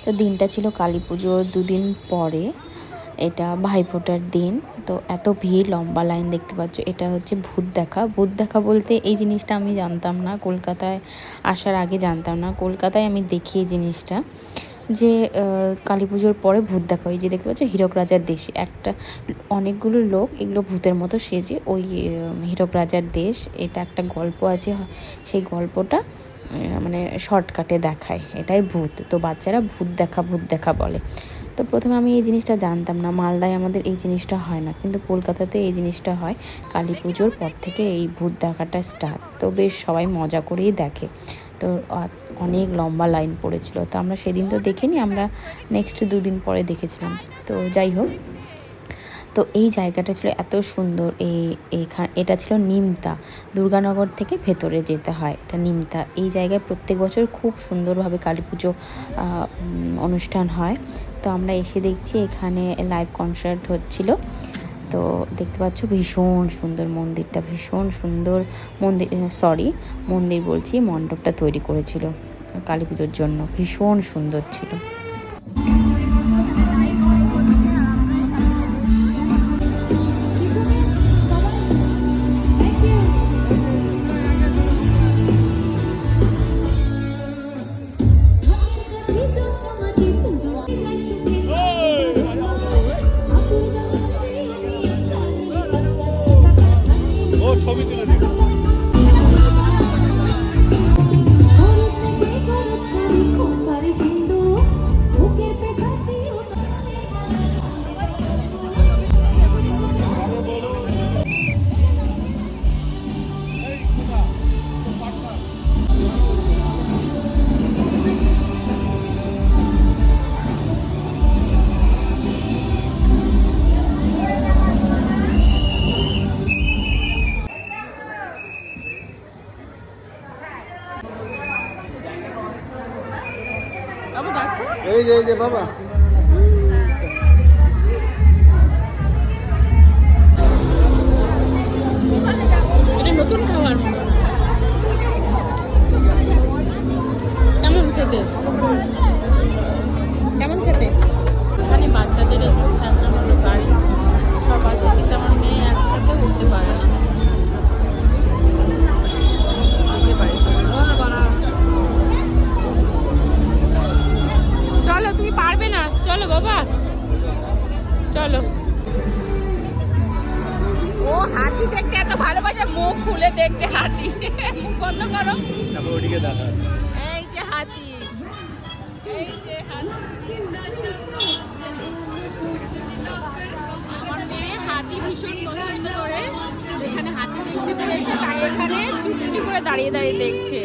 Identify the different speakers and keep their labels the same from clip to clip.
Speaker 1: তো দিনটা ছিল কালী পুজোর 2 দিন পরে, এটা ভাইফোঁটার দিন। তো এত ভিড়, লম্বা লাইন দেখতে পাচ্ছ। এটা হচ্ছে ভূত দেখা। ভূত দেখা বলতে এই জিনিসটা আমি জানতাম না, কলকাতায় আসার আগে জানতাম না। কলকাতায় আমি দেখি এই জিনিসটা, যে কালী পুজোর পরে ভূত দেখা হয়। যে দেখতে পাচ্ছ হীরক রাজার দেশে একটা অনেকগুলো লোক এগুলো ভূতের মতো সেজে ওই হীরক রাজার দেশ, এটা একটা গল্প আছে, সেই গল্পটা মানে শর্টকাটে দেখায়, এটাই ভূত। তো বাচ্চারা ভূত দেখা বলে। তো প্রথমে আমি এই জিনিসটা জানতাম না, মালদায় আমাদের এই জিনিসটা হয় না, কিন্তু কলকাতাতে এই জিনিসটা হয়। কালী পুজোর পর থেকে এই ভূত দেখাটা স্টার্ট। তো বেশ সবাই মজা করেই দেখে। তো অনেক লম্বা লাইন পড়েছিল। তো আমরা সেদিন তো দেখিনি, আমরা নেক্সট 2 দিন পরে দেখেছিলাম। তো যাই হোক, তো এই জায়গাটা ছিল এত সুন্দর। এটা ছিল নিমতা, দুর্গানগর থেকে ভেতরে যেতে হয়, এটা নিমতা। এই জায়গায় প্রত্যেক বছর খুব সুন্দরভাবে কালী পুজো অনুষ্ঠান হয়। তো আমরা এসে দেখছি এখানে লাইভ কনসার্ট হচ্ছিল। তো দেখতে পাচ্ছ ভীষণ সুন্দর মন্দিরটা, ভীষণ সুন্দর মন্দির বলছি, মণ্ডপটা তৈরি করেছিল কালী পুজোর জন্য, ভীষণ সুন্দর ছিল।
Speaker 2: ছবি তুলে দিন। এই যে বাবা,
Speaker 3: এটা নতুন খাবার, কেমন খেতে, কেমন খেতে? এখানে বাচ্চাদের একটু সামনে হলো গাড়ি সব আছে, কিন্তু আমার মেয়ে একসাথে উঠতে পারে না। চলো, তুমি পারবে না, চলো বাবা, চলো। ও হাতি দেখতে এত ভালোবাসে, মুখ খুলে দেখছে হাতি, মুখ বন্ধ করো।
Speaker 2: ওদিকে দেখা,
Speaker 3: এই যে হাতি, এই যে হাতি। আমার মেয়ে হাতি ভীষণ পছন্দ করে, এখানে হাতি দেখতে পেয়েছে, তাই এখানে চুপটি করে দাঁড়িয়ে দাঁড়িয়ে দেখছে।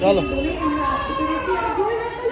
Speaker 2: চলো।